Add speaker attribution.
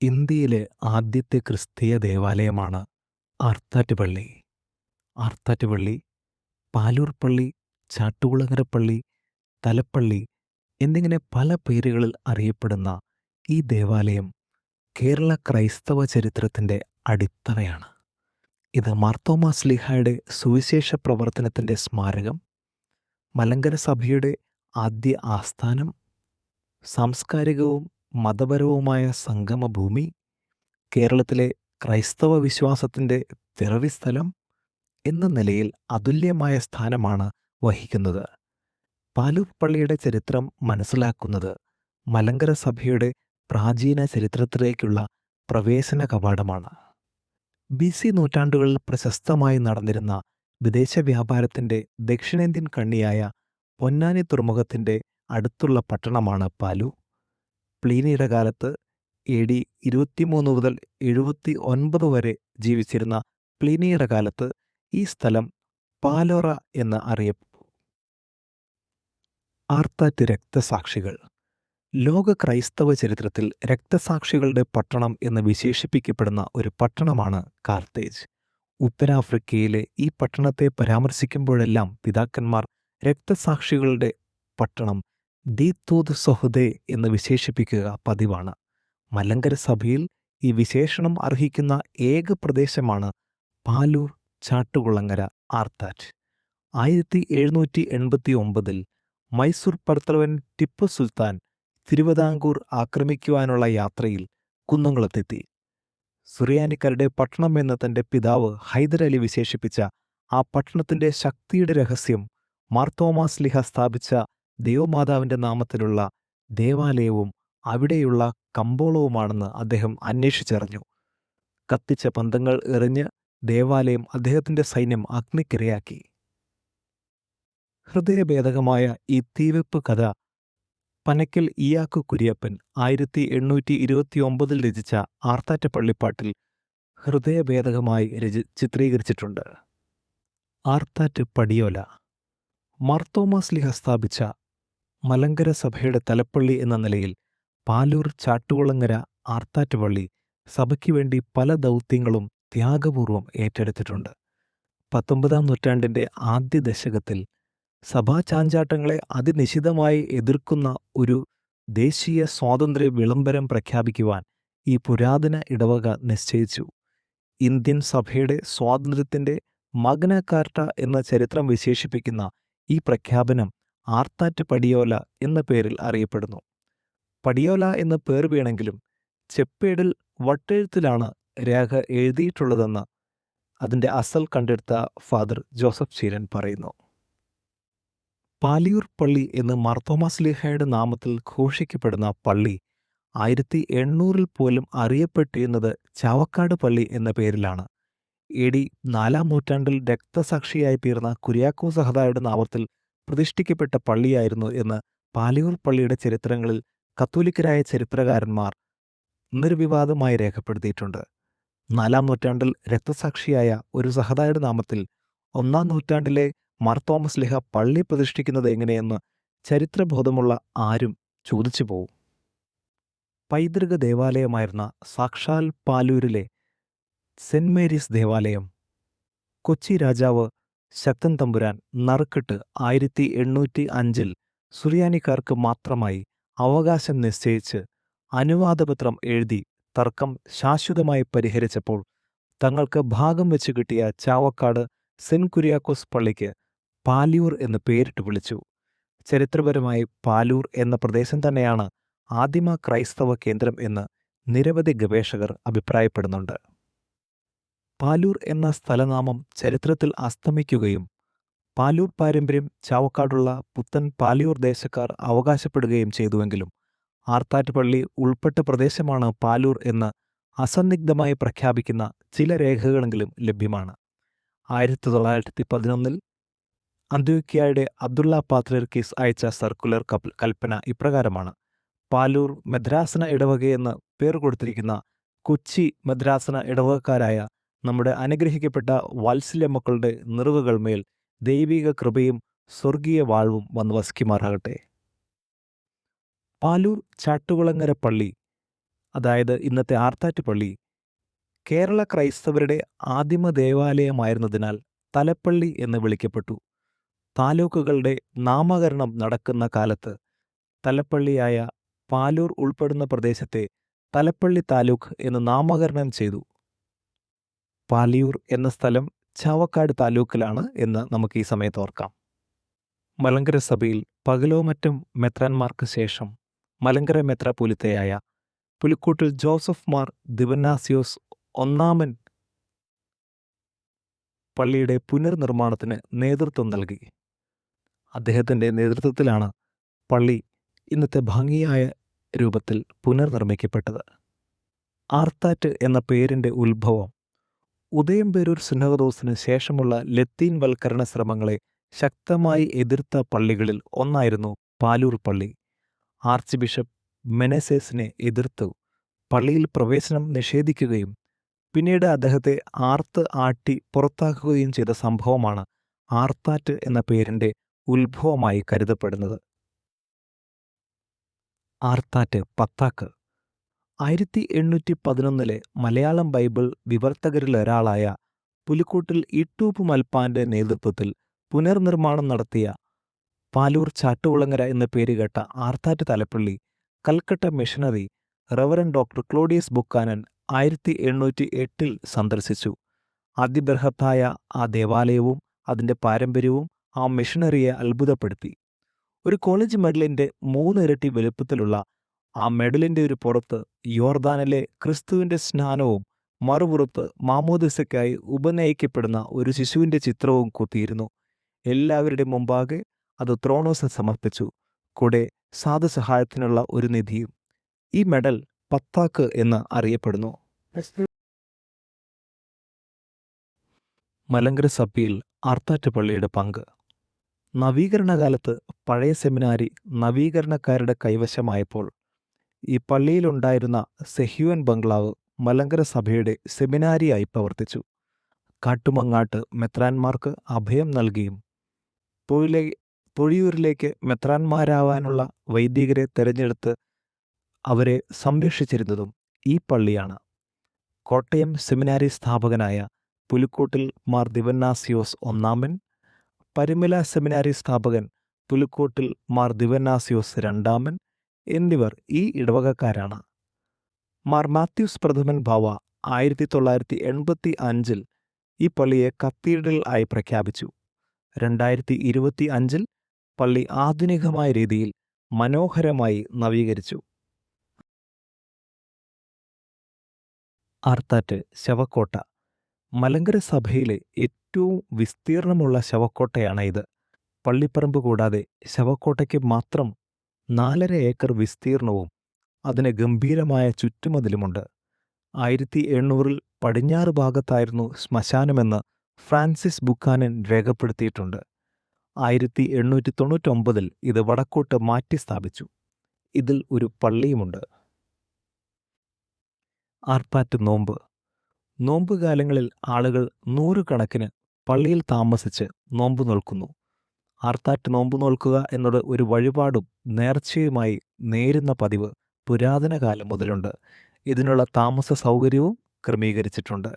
Speaker 1: ഇന്ത്യയിലെ ആദ്യത്തെ ക്രിസ്തീയ ദേവാലയമാണ് ആർത്താറ്റ് പള്ളി. ആർത്താറ്റ് പള്ളി, പാലൂർ പള്ളി, ചാട്ടുകുളങ്ങര പള്ളി, തലപ്പള്ളി എന്നിങ്ങനെ പല പേരുകളിൽ അറിയപ്പെടുന്ന ഈ ദേവാലയം കേരള ക്രൈസ്തവ ചരിത്രത്തിൻ്റെ അടിത്തറയാണ്. ഇത് മാർത്തോമാ ശ്ലീഹായുടെ സുവിശേഷ പ്രവർത്തനത്തിൻ്റെ സ്മാരകം, മലങ്കര സഭയുടെ ആദ്യ ആസ്ഥാനം, സാംസ്കാരികവും മതപരവുമായ സംഗമഭൂമി, കേരളത്തിലെ ക്രൈസ്തവ വിശ്വാസത്തിൻ്റെ പിറവിസ്ഥലം എന്ന നിലയിൽ അതുല്യമായ സ്ഥാനമാണ് വഹിക്കുന്നത്. പാലൂർ പള്ളിയുടെ ചരിത്രം മനസ്സിലാക്കുന്നത് മലങ്കര സഭയുടെ പ്രാചീന ചരിത്രത്തിലേക്കുള്ള പ്രവേശന കവാടമാണ്. BC നൂറ്റാണ്ടുകളിൽ പ്രശസ്തമായി നടന്നിരുന്ന വിദേശ വ്യാപാരത്തിൻ്റെ ദക്ഷിണേന്ത്യൻ കണ്ണിയായ പൊന്നാനി തുറമുഖത്തിൻ്റെ അടുത്തുള്ള പട്ടണമാണ് പാലൂർ. പ്ലീനിയുടെ കാലത്ത് AD 23 മുതൽ 79 വരെ ജീവിച്ചിരുന്ന പ്ലീനിയുടെ കാലത്ത് ഈ സ്ഥലം പാലോറ എന്ന് അറിയപ്പെട്ടു. ആർത്താറ്റ് രക്തസാക്ഷികൾ. ലോക ക്രൈസ്തവ ചരിത്രത്തിൽ രക്തസാക്ഷികളുടെ പട്ടണം എന്ന് വിശേഷിപ്പിക്കപ്പെടുന്ന ഒരു പട്ടണമാണ് കാർത്തേജ്. ഉത്തരാഫ്രിക്കയിലെ ഈ പട്ടണത്തെ പരാമർശിക്കുമ്പോഴെല്ലാം പിതാക്കന്മാർ രക്തസാക്ഷികളുടെ പട്ടണം ദീത്തൂത് സൊഹദേ എന്ന് വിശേഷിപ്പിക്കുക പതിവാണ്. മലങ്കര സഭയിൽ ഈ വിശേഷണം അർഹിക്കുന്ന ഏക പ്രദേശമാണ് പാലൂർ ചാട്ടുകുളങ്ങര ആർത്താറ്റ്. 1789 മൈസൂർ പടത്തലവൻ ടിപ്പു സുൽത്താൻ തിരുവിതാംകൂർ ആക്രമിക്കുവാനുള്ള യാത്രയിൽ കുന്നംകുളത്തെത്തി. സുറിയാനിക്കാരുടെ പട്ടണം എന്ന് തൻ്റെ പിതാവ് ഹൈദരലി വിശേഷിപ്പിച്ച ആ പട്ടണത്തിൻ്റെ ശക്തിയുടെ രഹസ്യം മാർത്തോമാ ശ്ലീഹ സ്ഥാപിച്ച ദൈവമാതാവിൻ്റെ നാമത്തിലുള്ള ദേവാലയവും അവിടെയുള്ള കമ്പോളവുമാണെന്ന് അദ്ദേഹം അന്വേഷിച്ചറിഞ്ഞു. കത്തിച്ച പന്തങ്ങൾ എറിഞ്ഞ് ദേവാലയം അദ്ദേഹത്തിൻ്റെ സൈന്യം അഗ്നിക്കിരയാക്കി. ഹൃദയഭേദകമായ ഈ തീവെപ്പ് കഥ പനക്കൽ ഇയാക്കു കുര്യപ്പൻ 1829 രചിച്ച ആർത്താറ്റ് പള്ളിപ്പാട്ടിൽ ഹൃദയഭേദകമായി ചിത്രീകരിച്ചിട്ടുണ്ട്. ആർത്താറ്റ് പടിയോല. മാർത്തോമാ ശ്ലീഹ സ്ഥാപിച്ച മലങ്കര സഭയുടെ തലപ്പള്ളി എന്ന നിലയിൽ പാലൂർ ചാട്ടുകുളങ്ങര ആർത്താറ്റ് പള്ളി സഭയ്ക്ക് വേണ്ടി പല ദൗത്യങ്ങളും ത്യാഗപൂർവം ഏറ്റെടുത്തിട്ടുണ്ട്. 19-ാം നൂറ്റാണ്ടിൻ്റെ ആദ്യ ദശകത്തിൽ സഭാ ചാഞ്ചാട്ടങ്ങളെ അതിനിശിതമായി എതിർക്കുന്ന ഒരു ദേശീയ സ്വാതന്ത്ര്യ വിളംബരം പ്രഖ്യാപിക്കുവാൻ ഈ പുരാതന ഇടവക നിശ്ചയിച്ചു. ഇന്ത്യൻ സഭയുടെ സ്വാതന്ത്ര്യത്തിൻ്റെ മഗ്ന കാർട്ട എന്ന ചരിത്രം വിശേഷിപ്പിക്കുന്ന ഈ പ്രഖ്യാപനം ആർത്താറ്റ് പടിയോല എന്ന പേരിൽ അറിയപ്പെടുന്നു. പടിയോല എന്ന പേർ വീണെങ്കിലും ചെപ്പേടിൽ വട്ടെഴുത്തിലാണ് രേഖ എഴുതിയിട്ടുള്ളതെന്ന് അതിൻ്റെ അസൽ കണ്ടെടുത്ത ഫാദർ ജോസഫ് ചീരൻ പറയുന്നു. പാലിയൂർ പള്ളി എന്ന് മാർത്തോമാ ശ്ലീഹായുടെ നാമത്തിൽ ഘോഷിക്കപ്പെടുന്ന പള്ളി 1800 പോലും അറിയപ്പെട്ടിരുന്നത് ചാവക്കാട് പള്ളി എന്ന പേരിലാണ്. AD 4-ാം നൂറ്റാണ്ടിൽ രക്തസാക്ഷിയായി തീർന്ന കുര്യാക്കോസ് സഹദായുടെ നാമത്തിൽ പ്രതിഷ്ഠിക്കപ്പെട്ട പള്ളിയായിരുന്നു എന്ന് പാലിയൂർ പള്ളിയുടെ ചരിത്രങ്ങളിൽ കത്തോലിക്കരായ ചരിത്രകാരന്മാർ നിർവിവാദമായി രേഖപ്പെടുത്തിയിട്ടുണ്ട്. 4-ാം നൂറ്റാണ്ടിൽ രക്തസാക്ഷിയായ ഒരു സഹദായുടെ നാമത്തിൽ 1-ാം നൂറ്റാണ്ടിലെ മാർത്തോമാ ശ്ലീഹ പള്ളി പ്രതിഷ്ഠിക്കുന്നത് എങ്ങനെയെന്ന് ചരിത്രബോധമുള്ള ആരും ചോദിച്ചു പോവും. പൈതൃക ദേവാലയമായിരുന്ന സാക്ഷാൽ പാലൂരിലെ സെന്റ് മേരീസ് ദേവാലയം കൊച്ചി രാജാവ് ശക്തൻ തമ്പുരാൻ നറുക്കിട്ട് 1805 സുറിയാനിക്കാർക്ക് മാത്രമായി അവകാശം നിശ്ചയിച്ച് അനുവാദപത്രം എഴുതി തർക്കം ശാശ്വതമായി പരിഹരിച്ചപ്പോൾ തങ്ങൾക്ക് ഭാഗം വെച്ച് കിട്ടിയ ചാവക്കാട് സെന്റ് കുര്യാക്കോസ് പള്ളിക്ക് പാലിയൂർ എന്ന് പേരിട്ട് വിളിച്ചു. ചരിത്രപരമായി പാലൂർ എന്ന പ്രദേശം തന്നെയാണ് ആദിമ ക്രൈസ്തവ കേന്ദ്രം എന്ന് നിരവധി ഗവേഷകർ അഭിപ്രായപ്പെടുന്നുണ്ട്. പാലൂർ എന്ന സ്ഥലനാമം ചരിത്രത്തിൽ അസ്തമിക്കുകയും പാലൂർ പാരമ്പര്യം ചാവക്കാടുള്ള പുത്തൻ പാലിയൂർ ദേശക്കാർ അവകാശപ്പെടുകയും ചെയ്തുവെങ്കിലും ആർത്താറ്റ് പള്ളി ഉൾപ്പെട്ട പ്രദേശമാണ് പാലൂർ എന്ന് അസന്നിഗ്ധമായി പ്രഖ്യാപിക്കുന്ന ചില രേഖകളെങ്കിലും ലഭ്യമാണ്. 1911 അന്ത്യോക്യയുടെ അബ്ദുള്ള പാത്രിയർക്കീസ് അയച്ച സർക്കുലർ കൽപ്പന ഇപ്രകാരമാണ്: പാലൂർ മെദ്രാസന ഇടവകയെന്ന് പേർ കൊടുത്തിരിക്കുന്ന കൊച്ചി മെദ്രാസന ഇടവകക്കാരായ നമ്മുടെ അനുഗ്രഹിക്കപ്പെട്ട വാത്സല്യ മക്കളുടെ നിറവുകൾ മേൽ ദൈവിക കൃപയും സ്വർഗീയ വാഴ്വും വന്ന് വസിക്കുമാറാകട്ടെ. പാലൂർ ചാട്ടുകുളങ്ങര പള്ളി അതായത് ഇന്നത്തെ ആർത്താറ്റ് പള്ളി, കേരള ക്രൈസ്തവരുടെ ആദിമ ദേവാലയമായിരുന്നതിനാൽ തലപ്പള്ളി എന്ന് വിളിക്കപ്പെട്ടു. താലൂക്കുകളുടെ നാമകരണം നടക്കുന്ന കാലത്ത് തലപ്പള്ളിയായ പാലൂർ ഉൾപ്പെടുന്ന പ്രദേശത്തെ തലപ്പള്ളി താലൂക്ക് എന്ന് നാമകരണം ചെയ്തു. പാലിയൂർ എന്ന സ്ഥലം ചാവക്കാട് താലൂക്കിലാണ് എന്ന് നമുക്ക് ഈ സമയത്ത് ഓർക്കാം. മലങ്കര സഭയിൽ പകലോമറ്റം മെത്രാന്മാർക്ക് ശേഷം മലങ്കര മെത്രാപ്പൊലീത്തയായ പുലിക്കോട്ടിൽ ജോസഫ് മാർ ദിവന്നാസ്യോസ് ഒന്നാമൻ പള്ളിയുടെ പുനർനിർമ്മാണത്തിന് നേതൃത്വം നൽകി. അദ്ദേഹത്തിൻ്റെ നേതൃത്വത്തിലാണ് പള്ളി ഇന്നത്തെ ഭംഗിയായ രൂപത്തിൽ പുനർനിർമ്മിക്കപ്പെട്ടത്. ആർത്താറ്റ് എന്ന പേരിൻ്റെ ഉത്ഭവം ഉദയംപേരൂർ സുന്നഹദോസിന് ശേഷമുള്ള ലത്തീൻ വൽക്കരണ ശ്രമങ്ങളെ ശക്തമായി എതിർത്ത പള്ളികളിൽ ഒന്നായിരുന്നു പാലൂർ പള്ളി. ആർച്ച് ബിഷപ്പ് മെനസേസിനെ എതിർത്തു പള്ളിയിൽ പ്രവേശനം നിഷേധിക്കുകയും പിന്നീട് അദ്ദേഹത്തെ ആർത്ത് ആട്ടി പുറത്താക്കുകയും ചെയ്ത സംഭവമാണ് ആർത്താറ്റ് എന്ന പേരിൻ്റെ ഉത്ഭവമായി കരുതപ്പെടുന്നത്. ആർത്താറ്റ് പത്താക്ക് 1811 മലയാളം ബൈബിൾ വിവർത്തകരിലൊരാളായ പുലിക്കോട്ടിൽ ഇട്ടൂപ്പ് മൽപ്പാൻ്റെ നേതൃത്വത്തിൽ പുനർനിർമ്മാണം നടത്തിയ പാലൂർ ചാട്ടുകുളങ്ങര എന്ന പേരുകേട്ട Arthat Thalappilly Calcutta missionary reverend doctor Claudius Buchanan 1808 സന്ദർശിച്ചു. അതിബൃഹത്തായ ആ ദേവാലയവും അതിൻ്റെ പാരമ്പര്യവും ആ മിഷണറിയെ അത്ഭുതപ്പെടുത്തി. ഒരു കോളേജ് മെഡലിൻ്റെ 3 ഇരട്ടി വലുപ്പത്തിലുള്ള ആ മെഡലിൻ്റെ ഒരു പുറത്ത് യോർദാനിലെ ക്രിസ്തുവിൻ്റെ സ്നാനവും മറുപുറത്ത് മാമോദിസയ്ക്കായി ഉപനയിക്കപ്പെടുന്ന ഒരു ശിശുവിൻ്റെ ചിത്രവും കൊത്തിയിരുന്നു. എല്ലാവരുടെ മുമ്പാകെ അത് ത്രോണോസിന് സമർപ്പിച്ചു, കൂടെ സാധുസഹായത്തിനുള്ള ഒരു നിധിയും. ഈ മെഡൽ പത്താക്ക് എന്ന് അറിയപ്പെടുന്നു. മലങ്കര സഭയിൽ ആർത്താറ്റ് പള്ളിയുടെ പങ്ക്. നവീകരണകാലത്ത് പഴയ സെമിനാരി നവീകരണക്കാരുടെ കൈവശമായപ്പോൾ ഈ പള്ളിയിലുണ്ടായിരുന്ന സെഹ്യുവൻ ബംഗ്ലാവ് മലങ്കര സഭയുടെ സെമിനാരിയായി പ്രവർത്തിച്ചു. കാട്ടുമങ്ങാട്ട് മെത്രാന്മാർക്ക് അഭയം നൽകിയും പൊഴിയൂരിലേക്ക് മെത്രാന്മാരാവാനുള്ള വൈദികരെ തെരഞ്ഞെടുത്ത് അവരെ സംരക്ഷിച്ചിരുന്നതും ഈ പള്ളിയാണ്. കോട്ടയം സെമിനാരി സ്ഥാപകനായ പുലിക്കോട്ടിൽ മാർ ദിവന്നാസ്യോസ് ഒന്നാമൻ, പരിമല സെമിനാരി സ്ഥാപകൻ പുലിക്കോട്ടിൽ മാർ ദിവന്നാസ്യോസ് രണ്ടാമൻ എന്നിവർ ഈ ഇടവകക്കാരാണ്. മാർ മാത്യൂസ് പ്രഥമൻ ബാവ 1985 ഈ പള്ളിയെ കത്തീഡ്രൽ ആയി പ്രഖ്യാപിച്ചു. 2025 പള്ളി ആധുനികമായ രീതിയിൽ മനോഹരമായി നവീകരിച്ചു. ആർത്താറ്റ് ശവക്കോട്ട മലങ്കര സഭയിലെ ഏറ്റവും വിസ്തീർണമുള്ള ശവക്കോട്ടയാണ് ഇത്. പള്ളിപ്പറമ്പ് കൂടാതെ ശവക്കോട്ടയ്ക്ക് മാത്രം 4.5 ഏക്കർ വിസ്തീർണവും അതിന് ഗംഭീരമായ ചുറ്റുമതിലുമുണ്ട്. 1800 പടിഞ്ഞാറ് ഭാഗത്തായിരുന്നു ശ്മശാനമെന്ന് ഫ്രാൻസിസ് ബുക്കാനൻ രേഖപ്പെടുത്തിയിട്ടുണ്ട്. 1899 ഇത് വടക്കോട്ട് മാറ്റി സ്ഥാപിച്ചു. ഇതിൽ ഒരു പള്ളിയുമുണ്ട്. ആർത്താറ്റ് നോമ്പ്. നോമ്പുകാലങ്ങളിൽ ആളുകൾ 100 കണക്കിന് പള്ളിയിൽ താമസിച്ച് നോമ്പ് നോൽക്കുന്നു. ആർത്താറ്റ് നോമ്പ് നോൽക്കുക എന്നത് ഒരു വഴിപാടും നേർച്ചയുമായി നേരുന്ന പതിവ് പുരാതന കാലം മുതലുണ്ട്. ഇതിനുള്ള താമസ സൗകര്യവും ക്രമീകരിച്ചിട്ടുണ്ട്.